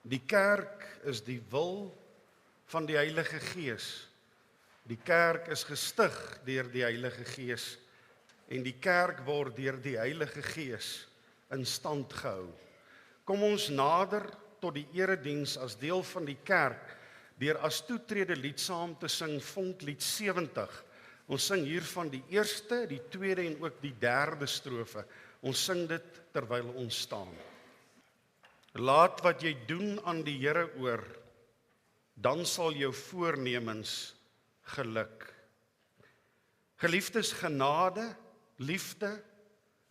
Die kerk is die wil van die Heilige Gees. Die kerk is gestig deur die Heilige Gees en die kerk word deur die Heilige Gees in stand gehou. Kom ons nader tot die erediens as deel van die kerk deur as toetrede lied saam te sing Vonklied 70. Ons sing hiervan die eerste, die tweede en ook die derde strofe. Ons sing dit terwyl ons staan. Laat wat jy doen aan die Here oor, dan sal jou voornemens geluk. Geliefdes, genade, liefde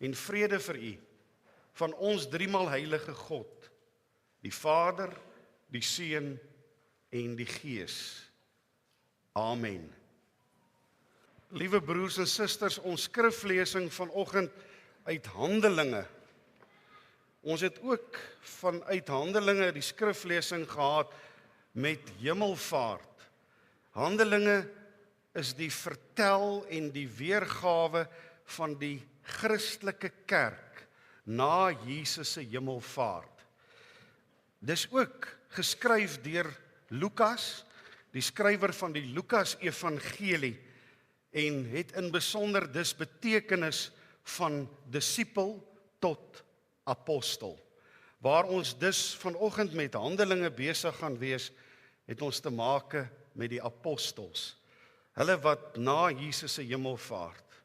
en vrede vir u, van ons driemaal heilige God, die Vader, die Seun en die Gees. Amen. Liewe broers en susters, ons skriflesing vanoggend uit Handelinge. Ons het ook vanuit Handelinge die skriflesing gehad met hemelvaart. Handelinge is die vertel en die weergawe van die Christelike kerk na Jesus se hemelvaart. Dis ook geskryf deur Lukas, die skrywer van die Lukas Evangelie, en het in besonder dus betekenis van disipel tot apostel. Waar ons dus vanoggend met Handelinge besig gaan wees, het ons te make met die apostels. Hulle wat na Jesus se hemelvaart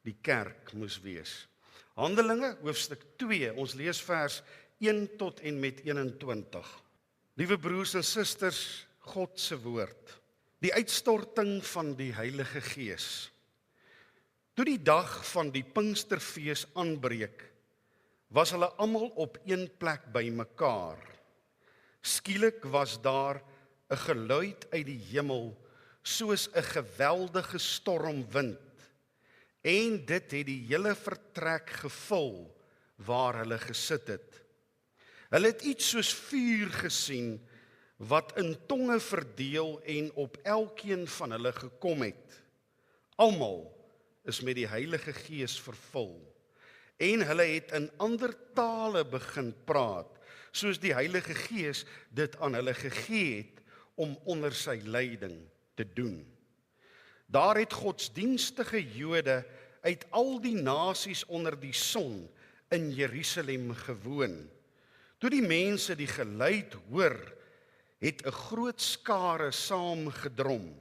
die kerk moes wees. Handelinge hoofstuk 2, ons lees vers 1 tot en met 21. Liewe broers en susters, God se woord. Die uitstorting van die Heilige Gees. Toe die dag van die Pinksterfees aanbreek, was hulle almal op een plek bymekaar. Skielik was daar 'n geluid uit die hemel, soos 'n geweldige stormwind, en dit het die hele vertrek gevul waar hulle gesit het. Hulle het iets soos vuur gesien, wat in tonge verdeel en op elkeen van hulle gekom het. Almal is met die Heilige Gees vervul, en hulle het in ander tale begin praat, soos die Heilige Gees dit aan hulle gegee het om onder sy leiding te doen. Daar het godsdienstige Jode uit al die nasies onder die son in Jerusalem gewoon. Toe die mense die geluid hoor, het 'n groot skare saamgedrom,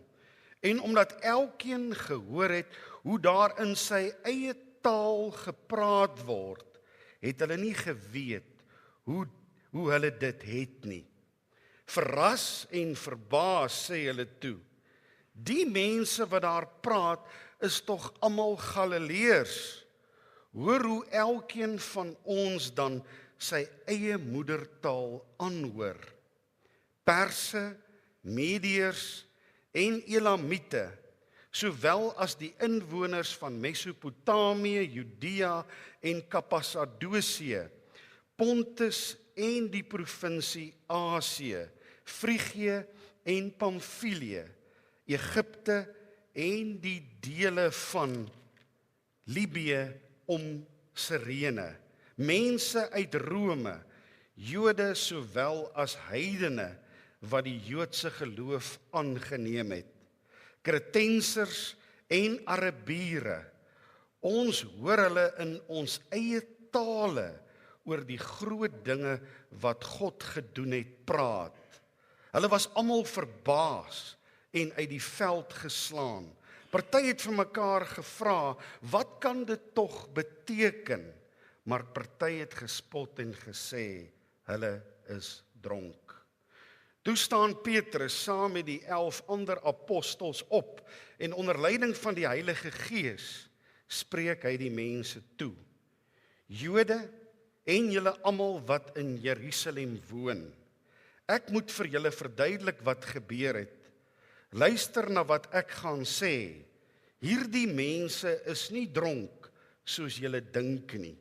en omdat elkeen gehoor het hoe daar in sy eie taal gepraat word, het hulle nie geweet hoe hulle dit het nie. Verras en verbaas sê hulle toe, die mense wat daar praat is tog almal Galileërs. Hoor hoe elkeen van ons dan sy eie moedertaal aanhoor. Perse, Mediërs en Elamiete, sowel as die inwoners van Mesopotamië, Judea en Kappasadosië, Pontus en die provinsie Asië, Frigië en Pamfilië, Egipte en die dele van Libië om Sirene, mense uit Rome, Jode sowel as heidene wat die Joodse geloof aangeneem het, Kretensers en Arabiere, ons hoor hulle in ons eie tale oor die groot dinge wat God gedoen het praat. Hulle was almal verbaas en uit die veld geslaan. Party het vir mekaar gevra, wat kan dit tog beteken? Maar party het gespot en gesê, hulle is dronk. Toe staan Petrus saam met die 11 ander apostels op, en onder leiding van die Heilige Gees spreek hy die mense toe. Jode en julle almal wat in Jerusalem woon, ek moet vir julle verduidelik wat gebeur het. Luister na wat ek gaan sê. Hierdie mense is nie dronk soos julle dink nie,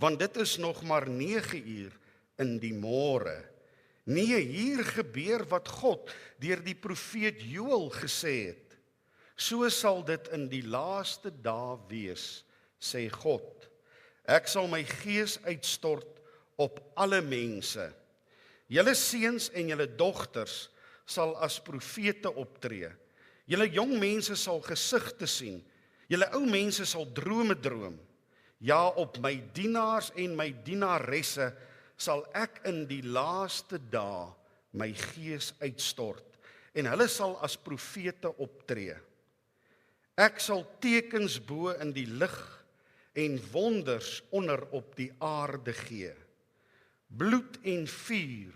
want dit is nog maar 9 uur in die môre. Nee, hier gebeur wat God deur die profeet Joël gesê het. So sal dit in die laaste dae wees, sê God. Ek sal my gees uitstort op alle mense. Julle seuns en julle dogters sal as profete optree. Julle jong mense sal gesigte sien. Julle ou mense sal drome droom. Ja, op my dienaars en my dienaresse sal ek in die laaste dae my gees uitstort en hulle sal as profete optree. Ek sal tekens bo in die lug en wonders onder op die aarde gee. Bloed en vuur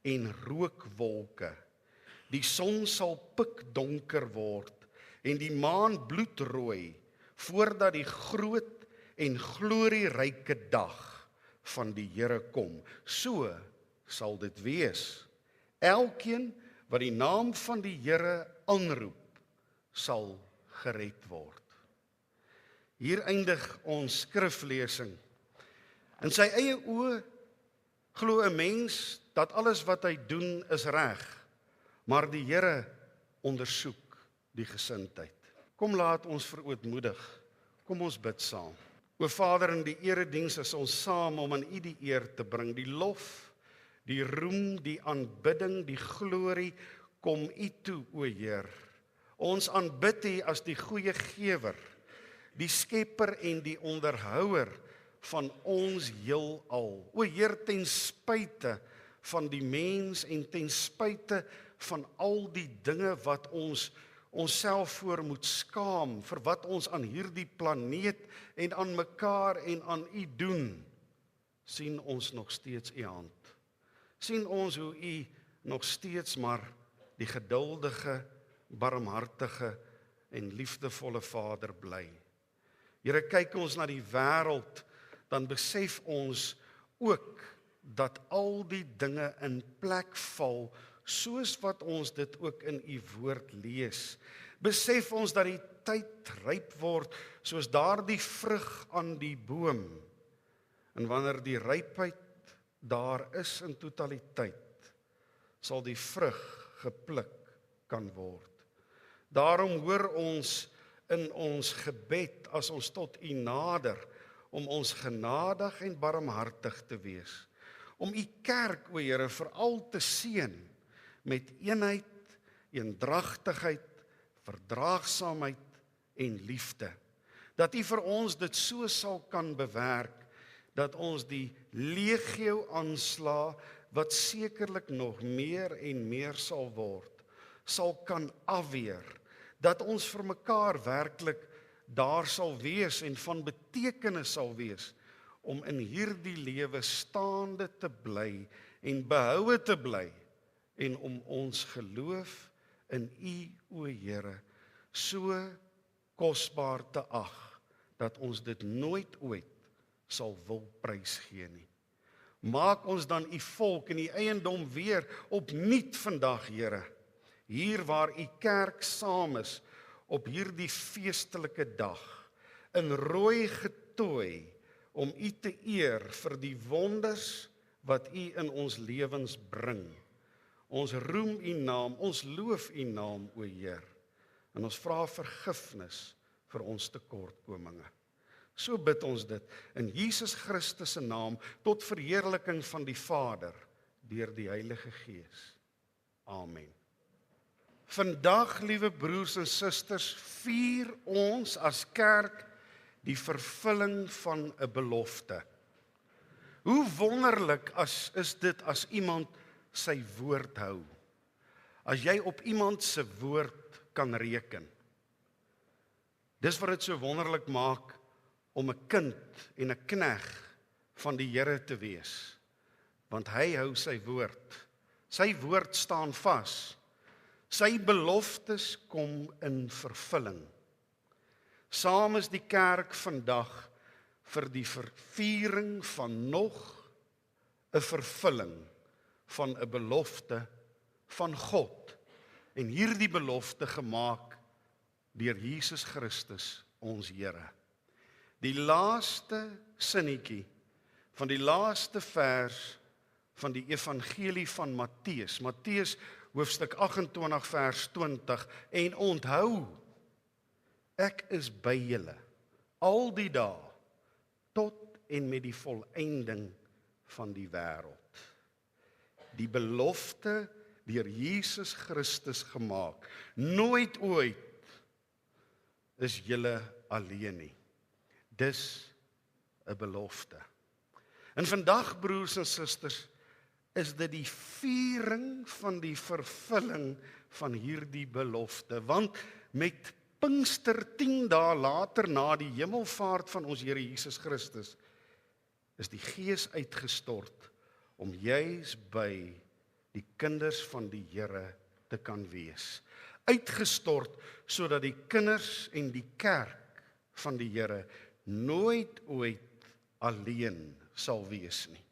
en rookwolke. Die son sal pikdonker word en die maan bloedrooi voordat die groot en glorieryke dag van die Here kom. So sal dit wees. Elkeen wat die naam van die Here aanroep, sal gered word. Hier eindig ons skriflesing. In sy eie oë glo 'n mens dat alles wat hy doen is reg, maar die Here ondersoek die gesindheid. Kom laat ons verootmoedig. Kom ons bid saam. O Vader, in die erediens is ons saam om aan U die eer te bring, die lof, die roem, die aanbidding, die glorie, kom U toe, o Heer. Ons aanbid U as die goeie gewer, die skepper en die onderhouer van ons heelal. O Heer, ten spyte van die mens en ten spyte van al die dinge wat ons onsself voor moet skaam, vir wat ons aan hierdie planeet en aan mekaar en aan U doen, sien ons nog steeds U hand. Sien ons hoe U nog steeds maar die geduldige, barmhartige en liefdevolle Vader bly. Here, kyk ons na die wêreld, dan besef ons ook dat al die dinge in plek val, soos wat ons dit ook in U woord lees. Besef ons dat die tyd ryp word, soos daardie vrug aan die boom. En wanneer die rypheid daar is in totaliteit, sal die vrug gepluk kan word. Daarom hoor ons in ons gebed, as ons tot U nader, om ons genadig en barmhartig te wees. Om U kerk, o Here, veral te seën met eenheid, eendragtigheid, verdraagsaamheid en liefde. Dat U vir ons dit so sal kan bewerk, dat ons die legio aansla, wat sekerlik nog meer en meer sal word, sal kan afweer, dat ons vir mekaar werklik daar sal wees en van betekenis sal wees, om in hierdie lewe staande te bly en behoue te bly, en om ons geloof in U, o Here, so kosbaar te ag, dat ons dit nooit ooit sal wil prysgee nie. Maak ons dan U volk en U eiendom weer opnuut vandag, Here, hier waar U kerk saam is, op hierdie feestelike dag, in rooi getooi, om U te eer vir die wonders wat U in ons lewens bring. Ons roem U naam, ons loof U naam, o Heer, en ons vra vergifnis vir ons tekortkominge. So bid ons dit in Jesus Christus se naam, tot verheerliking van die Vader, deur die Heilige Gees. Amen. Vandag, liewe broers en susters, vier ons as kerk die vervulling van 'n belofte. Hoe wonderlik is dit as iemand sy woord hou. As jy op iemand se woord kan reken. Dis wat dit so wonderlik maak om 'n kind en 'n knegg van die Here te wees. Want hy hou sy woord. Sy woord staan vas. Sy beloftes kom in vervulling. Saam is die kerk vandag vir die verviering van nog 'n vervulling van 'n belofte van God. En hierdie belofte gemaak deur Jesus Christus, ons Here. Die laaste sinnetjie van die laaste vers van die evangelie van Matteus. Matteus hoofstuk 28 vers 20. En onthou, ek is by julle al die dae tot en met die volëinding van die wêreld. die belofte deur Jesus Christus gemaak. Nooit ooit is julle alleen nie. Dis 'n belofte. En vandag, broers en susters, is dit die viering van die vervulling van hierdie belofte. Want met Pinkster 10 dae later na die hemelvaart van ons Here Jesus Christus, is die Gees uitgestort om juis by die kinders van die Here te kan wees. Uitgestort sodat die kinders en die kerk van die Here nooit ooit alleen sal wees nie.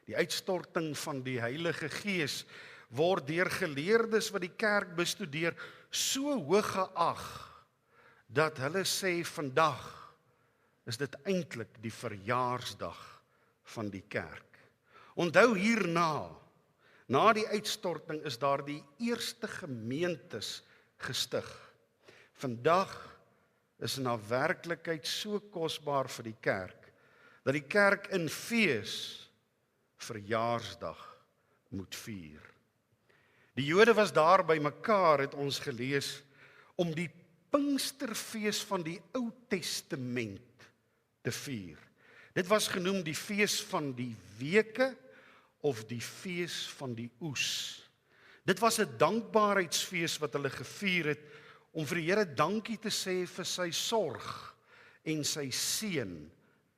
Die uitstorting van die Heilige Gees word deur geleerdes wat die kerk bestudeer so hoog geag dat hulle sê vandag is dit eintlik die verjaarsdag van die kerk. Onthou hierna, na die uitstorting is daar die eerste gemeentes gestig. Vandag is na werklikheid so kosbaar vir die kerk, dat die kerk in fees verjaarsdag moet vier. Die Jode was daar by mekaar, het ons gelees, om die Pinksterfees van die Ou Testament te vier. Dit was genoem die fees van die weke of die fees van die oes. Dit was 'n dankbaarheidsfees wat hulle gevier het om vir die Here dankie te sê vir sy sorg en sy seën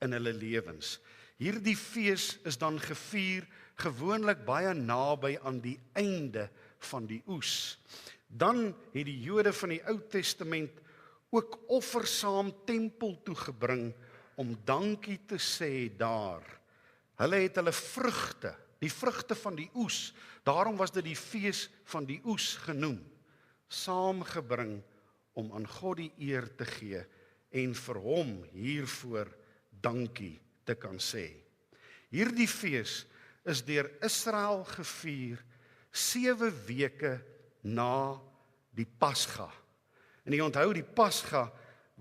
in hulle lewens. Hierdie fees is dan gevier gewoonlik baie naby aan die einde van die oes. Dan het die Jode van die Ou Testament ook offersaam tempel toe gebring om dankie te sê daar. Hulle het hulle vrugte, die vrugte van die oes, daarom was dit die fees van die oes genoem, saamgebring om aan God die eer te gee en vir hom hiervoor dankie te kan sê. Hierdie fees is deur Israel gevier 7 weke na die Pasga. En jy onthou, die Pasga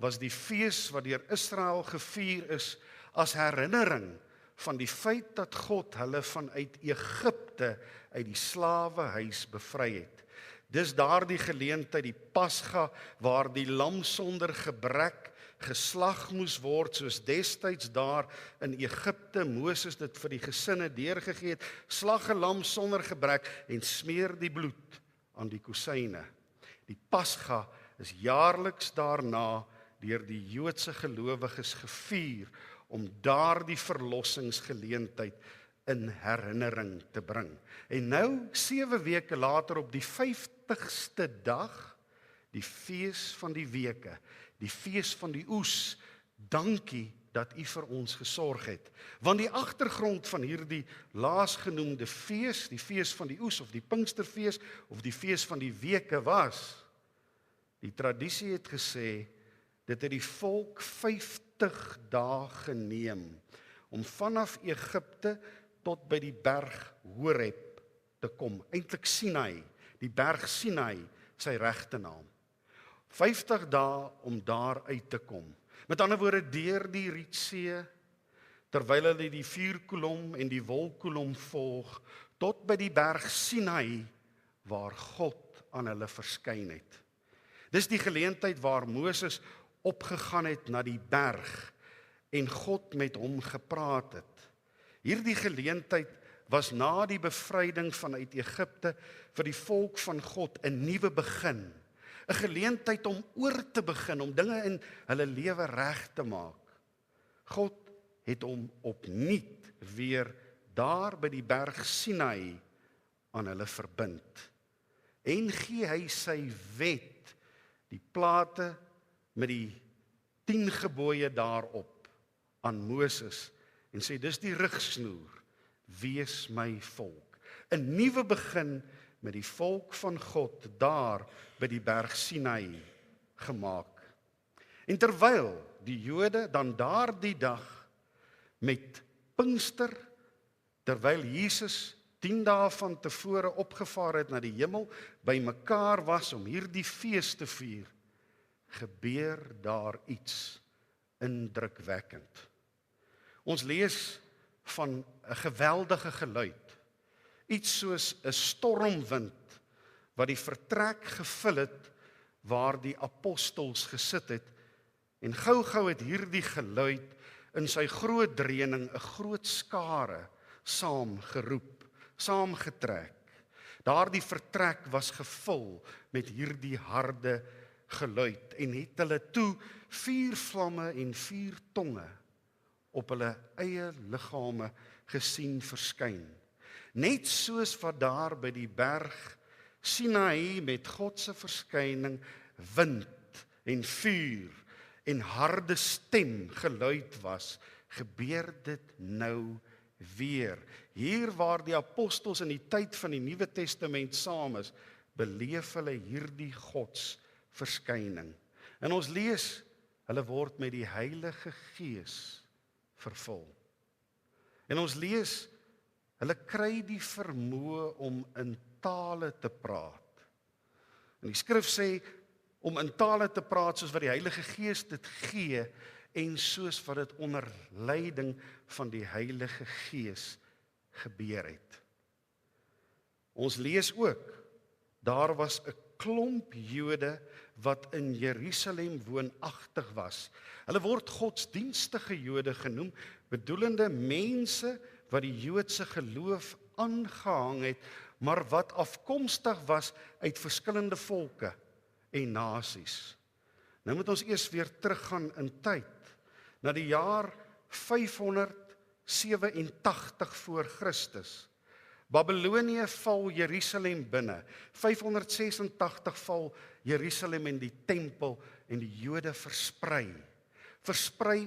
was die fees wat deur Israel gevier is as herinnering van die feit dat God hulle vanuit Egipte uit die slawehuis bevry het. Dis daardie geleentheid, die Pasga, waar die lam sonder gebrek geslag moes word, soos destyds daar in Egipte Moses dit vir die gesinne deurgegee het. Slag 'n lam sonder gebrek en smeer die bloed aan die kusyne. Die Pasga is jaarliks daarna deur die Joodse gelowiges gevier om daardie verlossingsgeleentheid in herinnering te bring. En nou, 7 weke later op die 50ste dag, die fees van die weke, die fees van die oes, dankie dat u vir ons gesorg het. Want die agtergrond van hierdie laasgenoemde fees, die fees van die oes of die Pinksterfees of die fees van die weke was, die tradisie het gesê, dit het die volk 50 dae geneem om vanaf Egipte tot by die berg Horeb te kom. Eintlik Sinai, die berg Sinai, sy regte naam. 50 dae om daar uit te kom. Met ander woorde, deur die Rietsee, terwyl hulle die vuurkolom en die wolkkolom volg, tot by die berg Sinai, waar God aan hulle verskyn het. Dis die geleentheid waar Moses opgegaan het na die berg en God met hom gepraat het. Hierdie geleentheid was na die bevryding vanuit Egipte vir die volk van God 'n nuwe begin. 'n Geleentheid om oor te begin, om dinge in hulle lewe reg te maak. God het hom opnuut weer daar by die berg Sinai aan hulle verbind. En gee hy sy wet, die plate met die 10 gebooie daarop aan Moses en sê, dis die rigsnoer, wees my volk. 'n Nuwe begin met die volk van God daar by die berg Sinai gemaak. En terwyl die Jode dan daardie dag met Pinkster, terwyl Jesus 10 dae van tevore opgevaar het na die hemel, by mekaar was om hierdie fees te vier, gebeur daar iets indrukwekkend. Ons lees van 'n geweldige geluid. iets soos 'n stormwind wat die vertrek gevul het waar die apostels gesit het, en gou-gou het hierdie geluid in sy groot dreuning 'n groot skare saamgeroep, saamgetrek. Daardie vertrek was gevul met hierdie harde geluid en het hulle toe 4 vlamme en 4 tonge op hulle eie liggame gesien verskyn. Net soos wat daar by die berg Sinaï met God se verskyning wind en vuur en harde stem geluid was, gebeur dit nou weer. Hier waar die apostels in die tyd van die Nuwe Testament saam is, beleef hulle hierdie Gods verskyning. En ons lees, hulle word met die Heilige Gees vervul. En ons lees, hulle kry die vermoë om in tale te praat. En die skrif sê, om in tale te praat soos wat die Heilige Gees dit gee, en soos wat dit onder leiding van die Heilige Gees gebeur het. Ons lees ook, daar was 'n klomp Jode wat in Jerusalem woonagtig was. Hulle word godsdienstige Jode genoem, bedoelende mense wat die Joodse geloof aangehang het, maar wat afkomstig was uit verskillende volke en nasies. Nou moet ons eers weer teruggaan in tyd, na die jaar 587 voor Christus. Babylonië val Jerusalem binne. 586 val Jerusalem en die tempel en die Jode versprei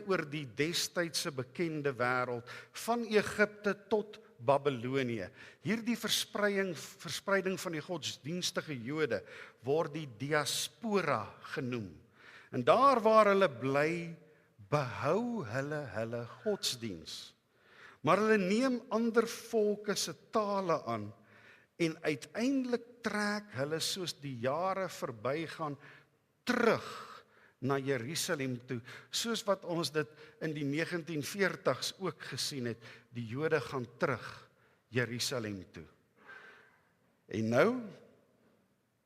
oor die destydse bekende wêreld, van Egipte tot Babylonië. Hierdie verspreiding van die godsdienstige Jode word die diaspora genoem. En daar waar hulle bly, behou hulle godsdiens. Maar hulle neem ander volke se tale aan en uiteindelik trek hulle soos die jare verbygaan terug na Jerusalem toe, soos wat ons dit in die 1940s ook gesien het. Die Jode gaan terug Jerusalem toe. En nou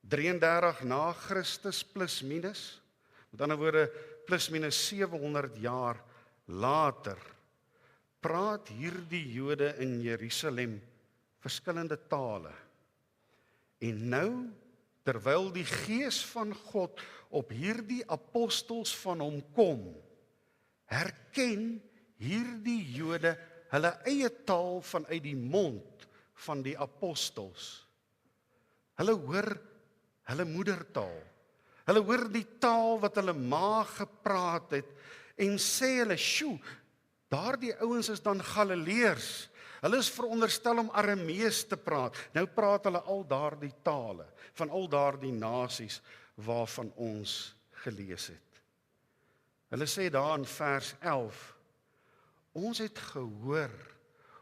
33 na Christus plus minus, met ander woorde plus minus 700 jaar later, praat hierdie Jode in Jerusalem verskillende tale. En nou, terwyl die Gees van God op hierdie apostels van hom kom, herken hierdie Jode hulle eie taal vanuit die mond van die apostels. Hulle hoor hulle moedertaal. Hulle hoor die taal wat hulle ma gepraat het en sê hulle, "Sjoe, daardie ouens is dan Galileërs. Hulle is veronderstel om Aramees te praat." Nou praat hulle al daardie tale van al daardie nasies waarvan ons gelees het. Hulle sê daar in vers 11, "Ons het gehoor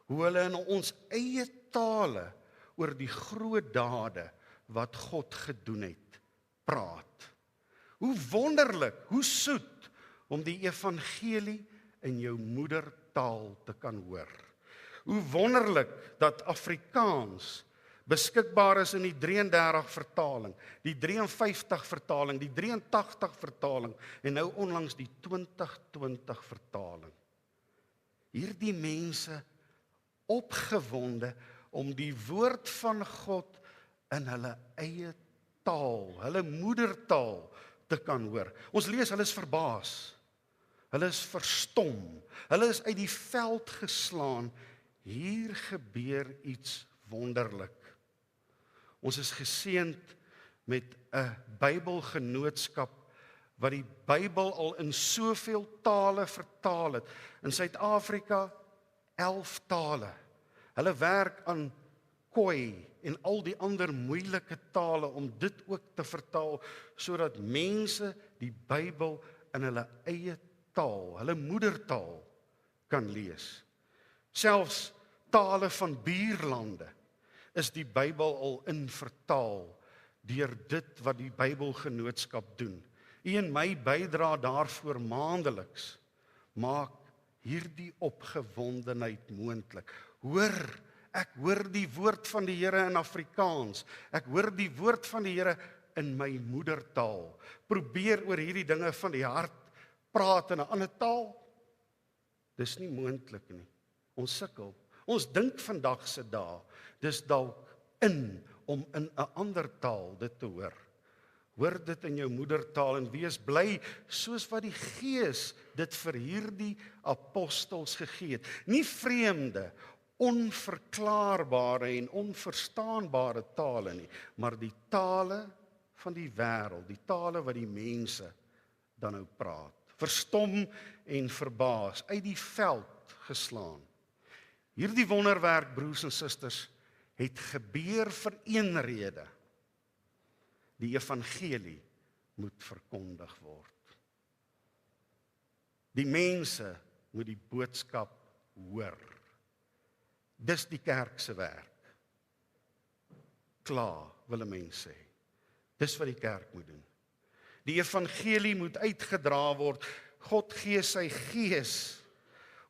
hoe hulle in ons eie tale oor die groot dade wat God gedoen het, praat. Hoe wonderlik, hoe soet om die evangelie in jou moedertaal te kan hoor. Hoe wonderlik dat Afrikaans beskikbaar is in die 33 vertaling, die 53 vertaling, die 83 vertaling en nou onlangs die 2020 vertaling. Hierdie mense opgewonde om die woord van God in hulle eie taal, hulle moedertaal te kan hoor. Ons lees, hulle is verbaas. Hulle is verstom. Hulle is uit die veld geslaan. Hier gebeur iets wonderlik. Ons is geseënd met 'n Bybelgenootskap wat die Bybel al in soveel tale vertaal het. In Suid-Afrika 11 tale. Hulle werk aan Khoi en al die ander moeilike tale om dit ook te vertaal sodat mense die Bybel in hulle eie taal, hulle moedertaal kan lees. Selfs tale van buurlande is die Bybel al in vertaal deur dit wat die Bybelgenootskap doen. U en my bydra daarvoor maandeliks maak hierdie opgewondenheid moontlik. Hoor, Ek hoor die woord van die Here in Afrikaans. Ek hoor die woord van die Here in my moedertaal. Probeer oor hierdie dinge van die hart praat in 'n ander taal. Dis nie moontlik nie. Ons sukkel. Ons dink vandag se dae, dis dalk om in 'n ander taal dit te hoor. Hoor dit in jou moedertaal en wees bly soos wat die Gees dit vir hierdie apostels gegee het. Nie vreemde, onverklaarbare en onverstaanbare tale nie, maar die tale van die wêreld, die tale wat die mense dan nou praat. Verstom en verbaas, uit die veld geslaan. Hierdie wonderwerk, broers en susters, het gebeur vir een rede. Die evangelie moet verkondig word. Die mense moet die boodskap hoor. Dis die kerk se werk. Klaar, wil 'n mens sê. Dis wat die kerk moet doen. Die evangelie moet uitgedra word. God gee sy Gees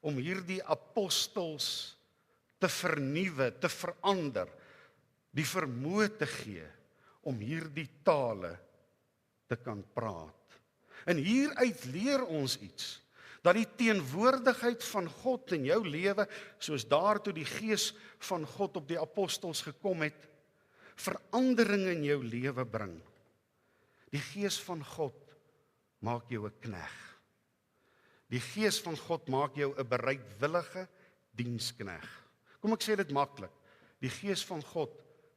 om hierdie apostels te vernuwe, te verander, die vermoë te gee om hierdie tale te kan praat. En hieruit leer ons iets, dat die teenwoordigheid van God in jou lewe, soos daartoe die Gees van God op die apostels gekom het, verandering in jou lewe bring. Die Gees van God maak jou 'n knegg. Die Gees van God maak jou 'n bereidwillige diensknegg. Kom ek sê dit maklik. Die Gees van God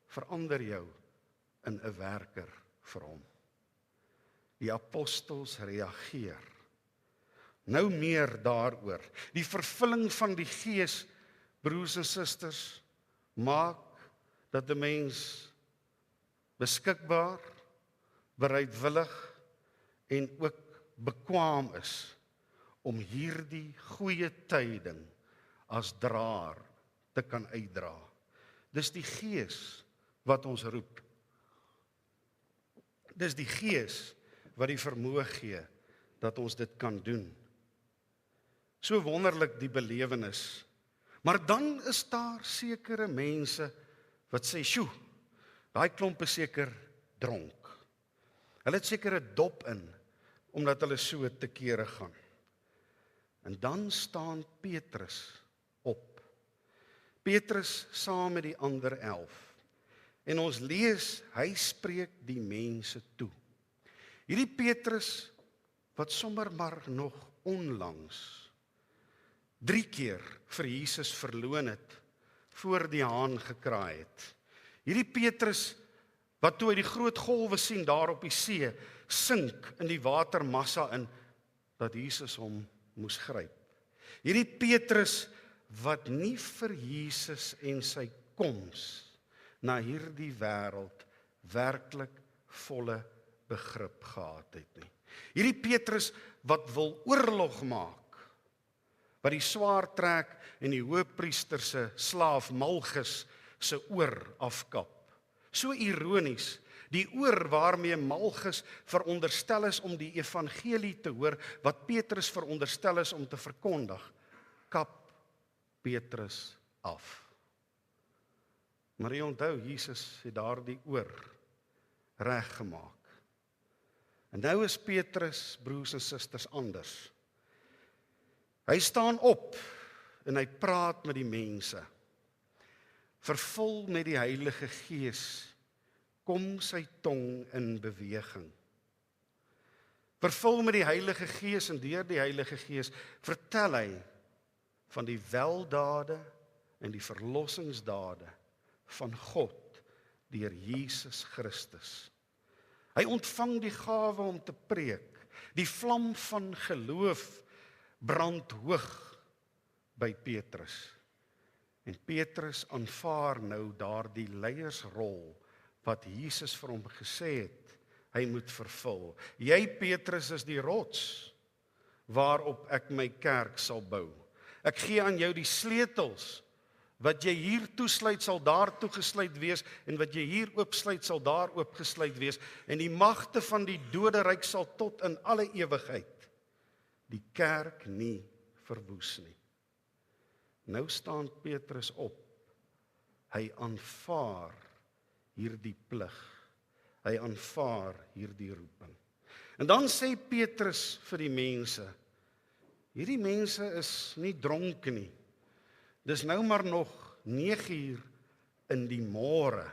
verander jou in 'n werker vir hom. Die apostels reageer. Nou meer daaroor. Die vervulling van die Gees, broers en susters, maak dat 'n mens beskikbaar, bereidwillig en ook bekwaam is om hierdie goeie tyding as draer te kan uitdra. Dis die Gees wat ons roep. Dis die Gees wat die vermoë gee dat ons dit kan doen. So wonderlik die belewenis. Maar dan is daar sekere mense wat sê, "Sjoe, daai klomp is seker dronk. Hulle het seker 'n dop in omdat hulle so te kere gaan." En dan staan Petrus op. Petrus saam met die ander 11. En ons lees, hy spreek die mense toe. Hierdie Petrus wat sommer maar nog onlangs 3 keer vir Jesus verloon het, voor die haan gekraai het. Hierdie Petrus wat toe hy die groot golwe sien daar op die see, sink in die watermassa in, dat Jesus hom moes gryp. Hierdie Petrus wat nie vir Jesus en sy koms na hierdie wêreld werklik volle begrip gehad het nie. Hierdie Petrus wat wil oorlog maak, wat die swaard trek en die hoëpriester se slaaf Malchus se oor afkap. So ironies, die oor waarmee Malchus veronderstel is om die evangelie te hoor, wat Petrus veronderstel is om te verkondig, kap Petrus af. Maar jy onthou, Jesus het daardie oor reggemaak. En nou is Petrus, broers en susters, anders. Hy staan op en hy praat met die mense. Vervul met die Heilige Gees, kom sy tong in beweging. Vervul met die Heilige Gees en deur die Heilige Gees vertel hy van die weldade en die verlossingsdade van God deur Jesus Christus. Hy ontvang die gawe om te preek. Die vlam van geloof brand hoog by Petrus. En Petrus aanvaar nou daardie leiersrol wat Jesus vir hom gesê het, hy moet vervul. Jy, Petrus, is die rots waarop ek my kerk sal bou. Ek gee aan jou die sleutels. Wat jy hier toesluit sal daar toegesluit wees, en wat jy hier oopsluit sal daar oopgesluit wees, en die magte van die doderyk sal tot in alle ewigheid die kerk nie verwoes nie. Nou staan Petrus op Hy aanvaar hierdie plig. Hy aanvaar hierdie roeping. En dan sê Petrus vir die mense, hierdie mense is nie dronk nie. Dis nou maar nog 9:00 in die môre.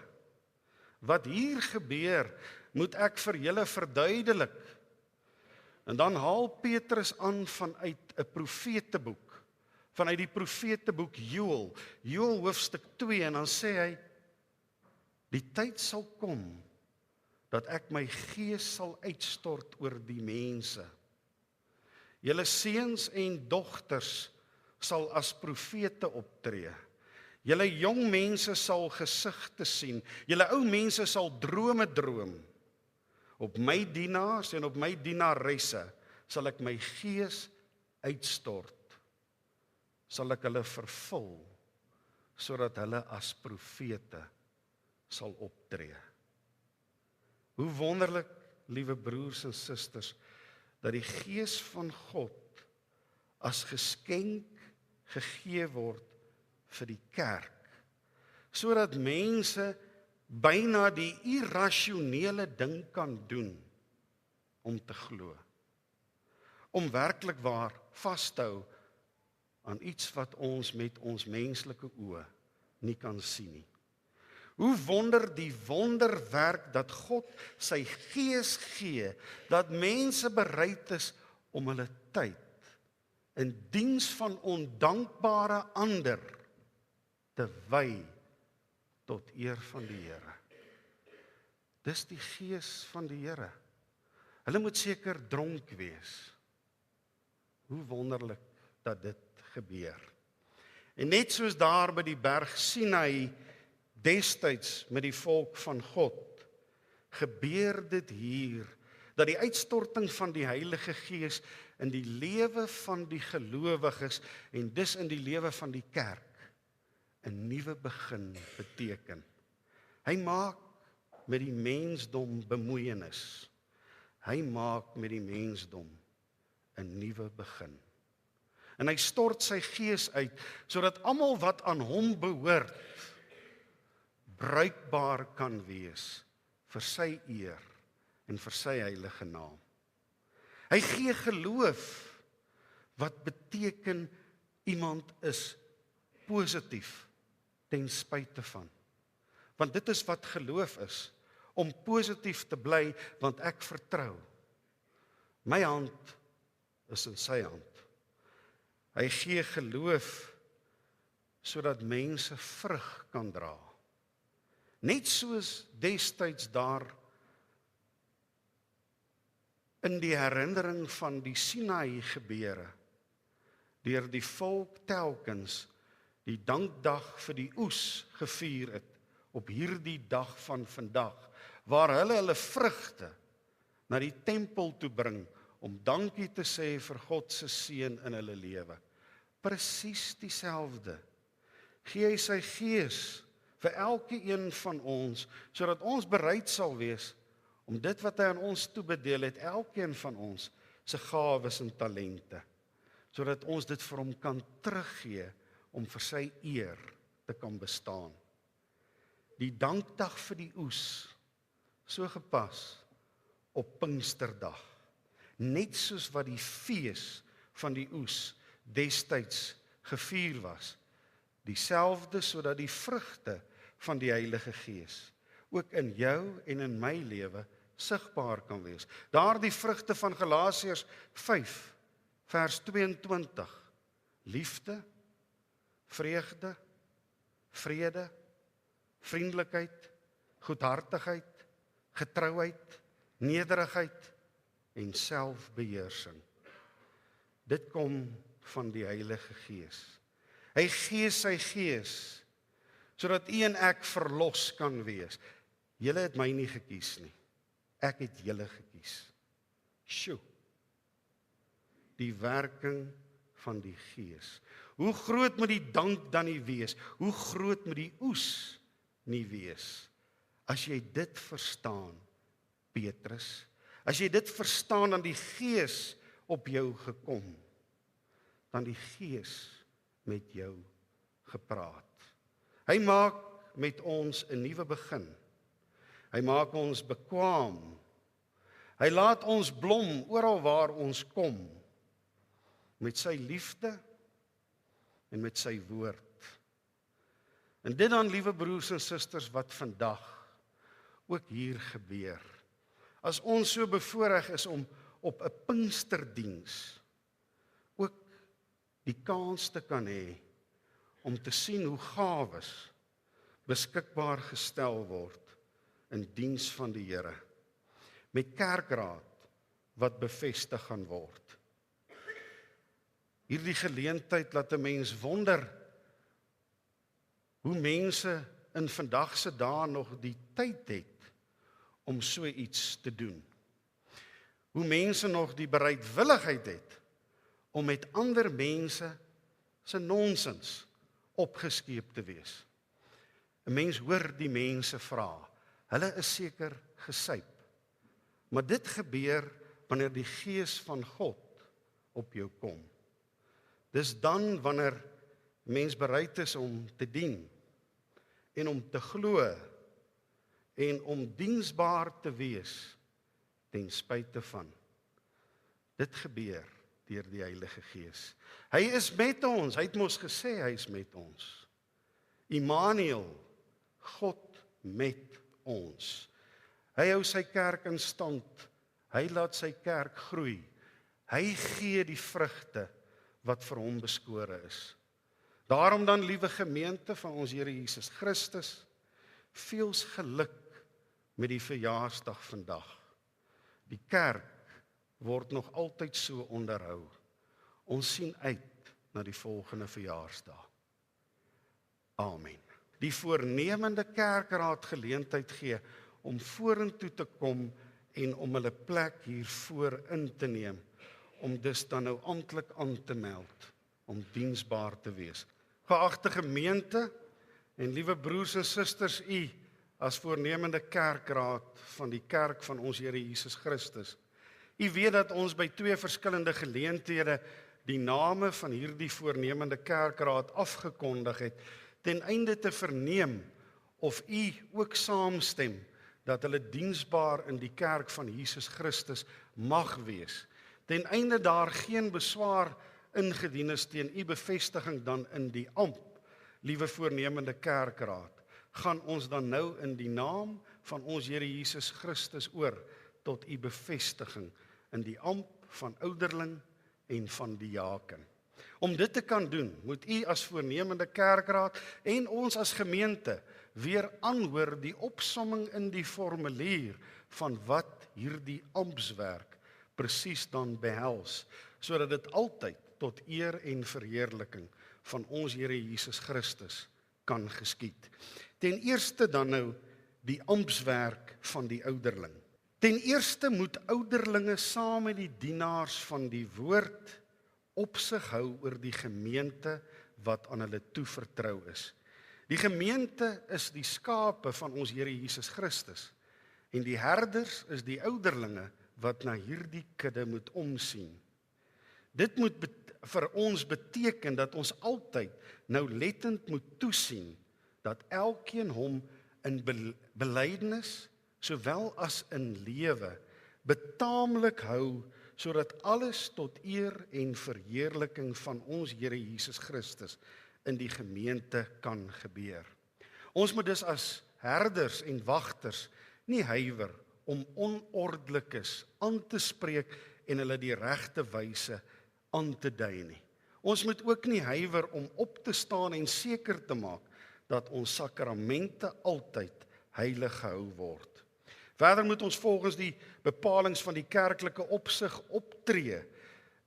Wat hier gebeur, moet ek vir julle verduidelik. En dan haal Petrus aan vanuit 'n profeteboek, vanuit die profeteboek Joël hoofstuk 2, en dan sê hy, die tyd sal kom, dat ek my gees sal uitstort oor die mense. Julle seuns en dogters sal as profete optree. Julle jong mense sal gesigte sien. Julle ou mense sal drome droom. Op my dienaars en op my dienaresse sal ek my gees uitstort. Sal ek hulle vervul, sodat hulle as profete sal optree. Hoe wonderlik, liewe broers en susters, dat die Gees van God as geskenk gegee word vir die kerk, sodat mense byna die irrasionele ding kan doen om te glo, om werklik waar vas te hou aan iets wat ons met ons menslike oë nie kan sien nie. Hoe wonder die wonderwerk dat God sy gees gee, dat mense bereid is om hulle tyd in diens van ondankbare ander te wy tot eer van die Here. Dis die gees van die Here. Hulle moet seker dronk wees. Hoe wonderlik dat dit gebeur. En net soos daar by die berg Sinai destyds met die volk van God, gebeur dit hier, dat die uitstorting van die Heilige Gees in die lewe van die gelowiges en dus in die lewe van die kerk 'n nuwe begin beteken. Hy maak met die mensdom bemoeienis. Hy maak met die mensdom 'n nuwe begin. En hy stort sy gees uit, sodat almal wat aan hom behoort, bruikbaar kan wees vir sy eer en vir sy heilige naam. Hy gee geloof, wat beteken iemand is positief ten spyte van. Want dit is wat geloof is, om positief te bly, want ek vertrou. My hand is in sy hand. Hy gee geloof, sodat mense vrug kan dra. Net soos destyds daar in die herinnering van die Sinai gebeure, deur die volk telkens die dankdag vir die oes gevier het, op hierdie dag van vandag, waar hulle vrugte na die tempel toe bring, om dankie te sê vir God se seën in hulle lewe. Presies dieselfde. Gee hy sy gees vir elke een van ons, sodat ons bereid sal wees om dit wat hy aan ons toebedeel het, elkeen van ons se gawes en talente, sodat ons dit vir hom kan teruggee om vir sy eer te kan bestaan. Die dankdag vir die oes, so gepas op Pinksterdag, net soos wat die fees van die oes destyds gevier was, dieselfde sodat die vrugte van die Heilige Gees ook in jou en in my lewe sigbaar kan wees. Daardie vrugte van Galasiërs 5 vers 22, liefde, vreugde, vrede, vriendelikheid, goedhartigheid, getrouheid, nederigheid en selfbeheersing. Dit kom van die Heilige Gees. Hy gee sy gees, sodat u en ek verlos kan wees. Julle het my nie gekies nie. Ek het julle gekies. Sjoe. Die werking van die Gees. Hoe groot moet die dank dan nie wees? Hoe groot moet die oes nie wees? As jy dit verstaan, Petrus, as jy dit verstaan, dan die Gees op jou gekom, dan die Gees met jou gepraat. Hy maak met ons 'n nuwe begin. Hy maak ons bekwaam. Hy laat ons blom oral waar ons kom, met sy liefde en met sy woord. En dit dan, liewe broers en susters, wat vandag ook hier gebeur. As ons so bevoorreg is om op 'n Pinksterdiens ook die kans te kan hê om te sien hoe gawes beskikbaar gestel word in diens van die Here, met kerkraad wat bevestig gaan word. Hierdie geleentheid laat 'n mens wonder hoe mense in vandag se dae nog die tyd het om so iets te doen. Hoe mense nog die bereidwilligheid het om met ander mense se nonsens opgeskeep te wees. 'n Mens hoor die mense vra, hulle is seker gesyp. Maar dit gebeur wanneer die Gees van God op jou kom. Dis dan wanneer mens bereid is om te dien en om te glo en om diensbaar te wees ten spyte van. Dit gebeur deur die Heilige Gees. Hy is met ons, hy het mos gesê hy is met ons. Immanuel, God met ons. Hy hou sy kerk in stand, hy laat sy kerk groei. Hy gee die vrugte wat vir hom beskore is. Daarom dan, liewe gemeente van ons Here Jesus Christus, veels geluk met die verjaarsdag vandag. Die kerk word nog altyd so onderhou. Ons sien uit na die volgende verjaarsdag. Amen. Die voornemende kerkraad geleentheid gee om vorentoe te kom en om hulle plek hiervoor in te neem, om dus dan nou amptelik aan te meld, om diensbaar te wees. Geagte gemeente en liewe broers en susters, u as voornemende kerkraad van die kerk van ons Here Jesus Christus, u weet dat ons by 2 verskillende geleenthede die name van hierdie voornemende kerkraad afgekondig het, ten einde te verneem of u ook saamstem dat hulle diensbaar in die kerk van Jesus Christus mag wees, ten einde daar geen beswaar ingedien is teen u bevestiging dan in die amp. Liewe voornemende kerkraad, gaan ons dan nou in die naam van ons Here Jesus Christus oor tot u bevestiging in die amp van ouderling en van diaken. Om dit te kan doen, moet u as voornemende kerkraad en ons as gemeente weer aanhoor die opsomming in die formulier van wat hierdie amptswerk presies dan behels, sodat dit altyd tot eer en verheerliking van ons Here Jesus Christus kan geskied. Ten eerste dan nou die amptswerk van die ouderling. Ten eerste moet ouderlinge saam met die dienaars van die woord opsig hou oor die gemeente wat aan hulle toevertrou is. Die gemeente is die skape van ons Here Jesus Christus en die herders is die ouderlinge wat na hierdie kudde moet omsien. Dit moet vir ons beteken dat ons altyd nauwlettend moet toesien dat elkeen hom in belydenis sowel as in lewe betaamlik hou, sodat alles tot eer en verheerliking van ons Here Jesus Christus in die gemeente kan gebeur. Ons moet dus as herders en wagters nie huiwer om onordelikes aan te spreek en hulle die regte wyse aan te dui nie. Ons moet ook nie huiwer om op te staan en seker te maak dat ons sakramente altyd heilig gehou word. Verder moet ons volgens die bepalings van die kerklike opsig optree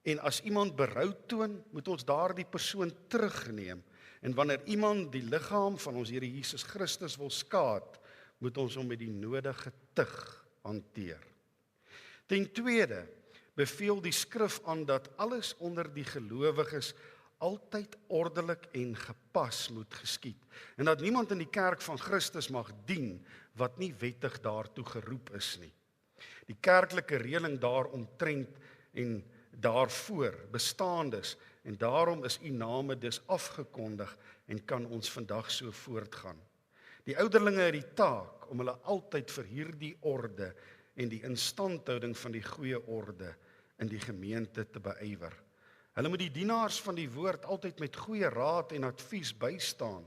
en as iemand berou toon, moet ons daardie persoon terugneem en wanneer iemand die liggaam van ons Here Jesus Christus wil skaad, moet ons hom met die nodige tug hanteer. Ten tweede beveel die skrif aan dat alles onder die gelowiges altyd ordelik en gepas moet geskied en dat niemand in die kerk van Christus mag dien wat nie wettig daartoe geroep is nie. Die kerklike reëling daaromtrent en daarvoor bestaandes en daarom is u name dus afgekondig en kan ons vandag so voortgaan. Die ouderlinge het die taak om hulle altyd vir hierdie orde en die instandhouding van die goeie orde in die gemeente te beywer. Hulle moet die dienaars van die woord altyd met goeie raad en advies bystaan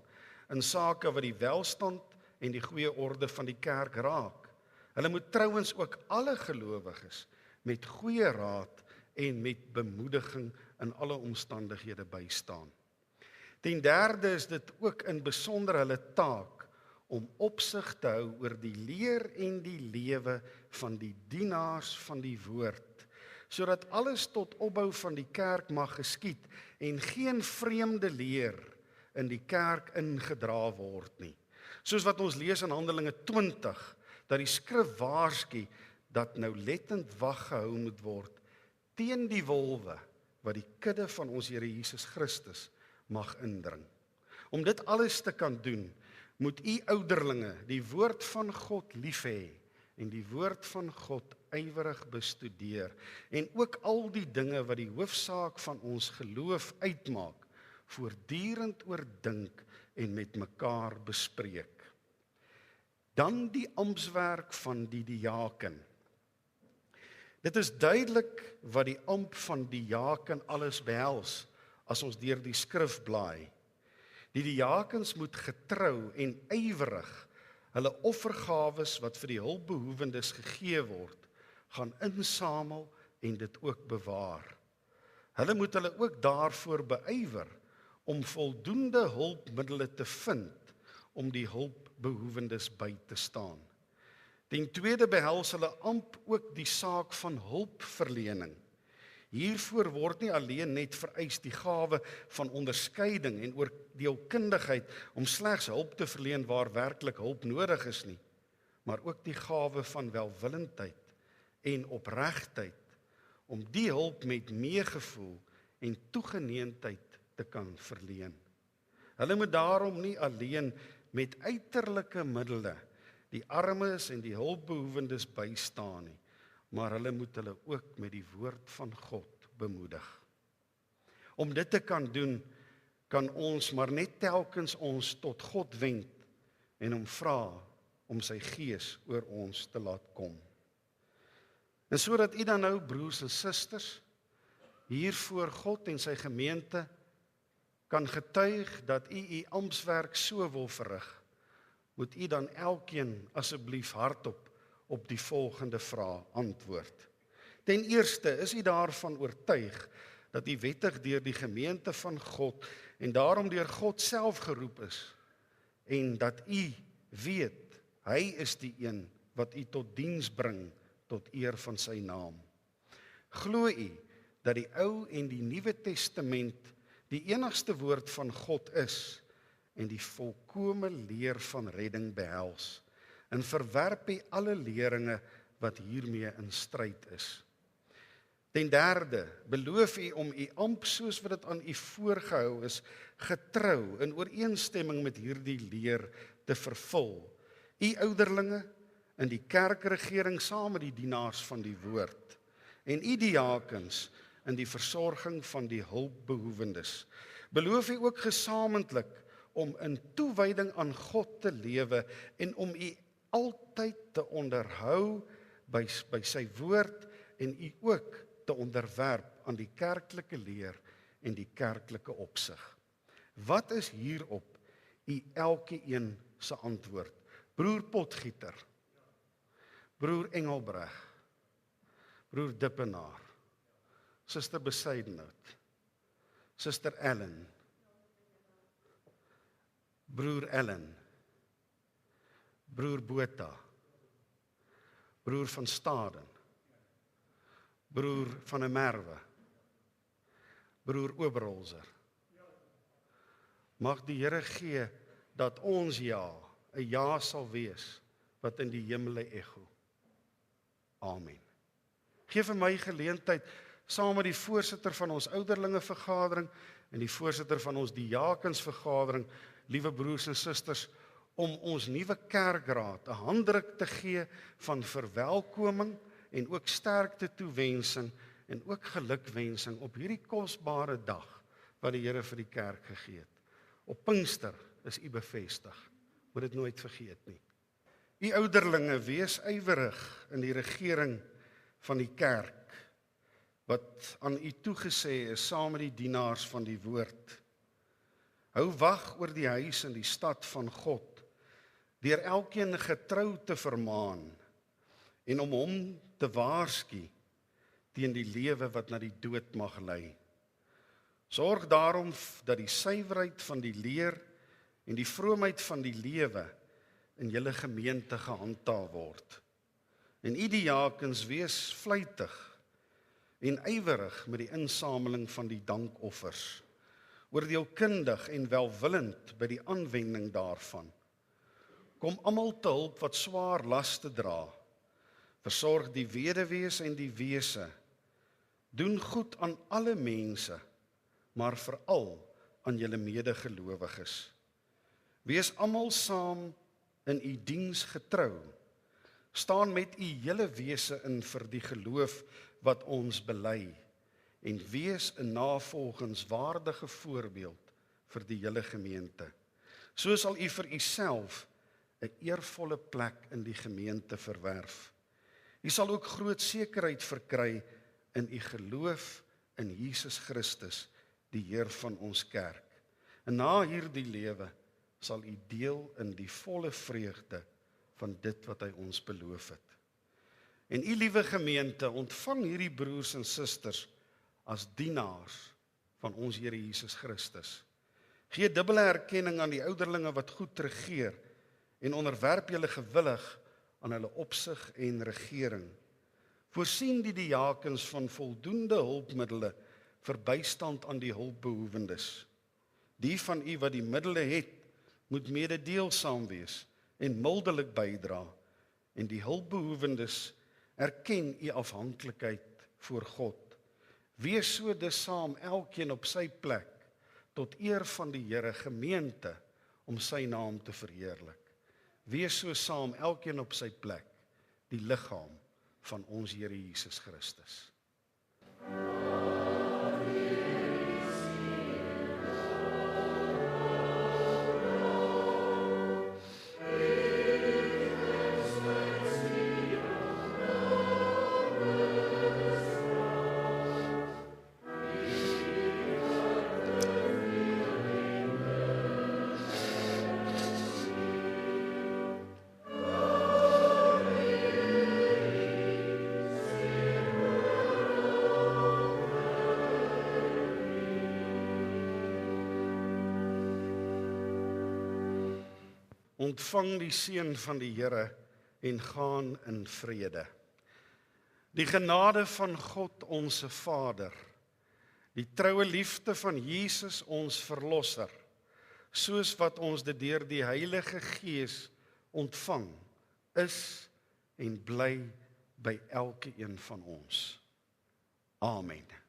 in sake wat die welstand en die goeie orde van die kerk raak. Hulle moet trouens ook alle gelowiges met goeie raad en met bemoediging in alle omstandighede bystaan. Ten derde is dit ook in besonder hulle taak om opsig te hou oor die leer en die lewe van die dienaars van die woord, sodat alles tot opbou van die kerk mag geskied en geen vreemde leer in die kerk ingedra word nie. Soos wat ons lees in Handelinge 20, dat die skrif waarsku dat nou lettend wag gehou moet word teen die wolwe wat die kudde van ons Here Jesus Christus mag indring. Om dit alles te kan doen, moet u ouderlinge die woord van God lief hê en die woord van God ywerig bestudeer en ook al die dinge wat die hoofsaak van ons geloof uitmaak, voortdurend oordink en met mekaar bespreek. Dan die amptswerk van die diaken. Dit is duidelik wat die ampt van die diaken alles behels as ons deur die skrif blaai. Die diakens moet getrou en ywerig hulle offergawes wat vir die hulpbehoewendes gegee word, gaan insamel en dit ook bewaar. Hulle moet hulle ook daarvoor beywer om voldoende hulpmiddele te vind om die hulpbehoewendes by te staan. Ten tweede behels hulle ampt ook die saak van hulpverlening. Hiervoor word nie alleen net vereis die gawe van onderskeiding en oordeelkundigheid om slegs hulp te verleen waar werklik hulp nodig is nie, maar ook die gawe van welwillendheid en opregtheid om die hulp met meegevoel en toegeneentheid te kan verleen. Hulle moet daarom nie alleen met uiterlike middele die armes en die hulpbehoewendes bystaan nie, maar hulle moet hulle ook met die woord van God bemoedig. Om dit te kan doen, kan ons maar net telkens ons tot God wend en hom vra om sy gees oor ons te laat kom. En sodat u dan nou, broers en susters, hier voor God en sy gemeente kan getuig dat u amptswerk so wil verrig, moet u dan elkeen asseblief hardop op die volgende vraag antwoord. Ten eerste, is u daarvan oortuig dat u wettig deur die gemeente van God en daarom deur God self geroep is en dat u weet, hy is die een wat u tot diens bring tot eer van sy naam. Glo u dat die Ou en die Nuwe Testament die enigste woord van God is en die volkome leer van redding behels, en verwerp hy alle leringe wat hiermee in stryd is. Ten derde, beloof u om u ampt soos wat dit aan u voorgehou is, getrou in ooreenstemming met hierdie leer te vervul. U ouderlinge in die kerkregering saam met die dienaars van die woord en u diakens in die versorging van die hulpbehoewendes. Beloof u ook gesamentlik om in toewyding aan God te lewe en om u altyd te onderhou by sy woord en u ook te onderwerp aan die kerklike leer en die kerklike opsig. Wat is hierop u elkeen se antwoord? Broer Potgieter, broer Engelbreg, broer Dippenaar, suster Besuidenhout, suster Ellen, broer Ellen, broer Botha, broer van Staden, broer van der Merwe, broer Oberholzer. Mag die Here gee dat ons ja, 'n ja sal wees wat in die hemele ego. Amen. Geef vir my geleentheid saam met die voorsitter van ons ouderlinge vergadering en die voorsitter van ons diakensvergadering, liewe broers en susters, om ons nuwe kerkraad 'n handdruk te gee van verwelkoming en ook sterkte toewensing en ook gelukwensing op hierdie kosbare dag wat die Here vir die kerk gegee het. Op Pinkster is u bevestig. Moet dit nooit vergeet nie. U ouderlinge, wees ywerig in die regering van die kerk, wat aan u toegesê is saam met die dienaars van die woord. Hou wag oor die huis en die stad van God, deur elkeen getrou te vermaan en om hom te waarsku teen die lewe wat na die dood mag lei. Sorg daarom dat die suiwerheid van die leer en die vroomheid van die lewe in julle gemeente gehandhaaf word. En u die diakens, wees vlytig en ywerig met die insameling van die dankoffers, oordeelkundig en welwillend by die aanwending daarvan. Kom almal te hulp wat swaar laste dra. Versorg die weduwees en die wese. Doen goed aan alle mense, maar veral aan julle medegelowiges. Wees almal saam in u diens getrou. Staan met u hele wese in vir die geloof wat ons bely en wees 'n navolgenswaardige voorbeeld vir die hele gemeente. So sal u vir uself 'n eervolle plek in die gemeente verwerf. U sal ook groot sekerheid verkry in u geloof in Jesus Christus, die Heer van ons kerk. En na hierdie lewe sal u deel in die volle vreugde van dit wat hy ons beloof het. En u liewe gemeente, ontvang hierdie broers en susters as dienaars van ons Here Jesus Christus. Gee dubbele erkenning aan die ouderlinge wat goed regeer en onderwerp julle gewillig aan hulle opsig en regering. Voorsien die diakens van voldoende hulpmiddele vir bystand aan die hulpbehoewendes. Die van u wat die middele het, moet mededeelsaam wees en mildelik bydra, en die hulpbehoewendes erken u afhanklikheid voor God. Wees so dus saam elkeen op sy plek, tot eer van die Here gemeente, om sy naam te verheerlik. Wees so saam elkeen op sy plek, die liggaam van ons Here Jesus Christus. Ontvang die seën van die Here en gaan in vrede. Die genade van God onse Vader, die troue liefde van Jesus ons Verlosser, soos wat ons dit deur die Heilige Gees ontvang, is en bly by elke een van ons. Amen.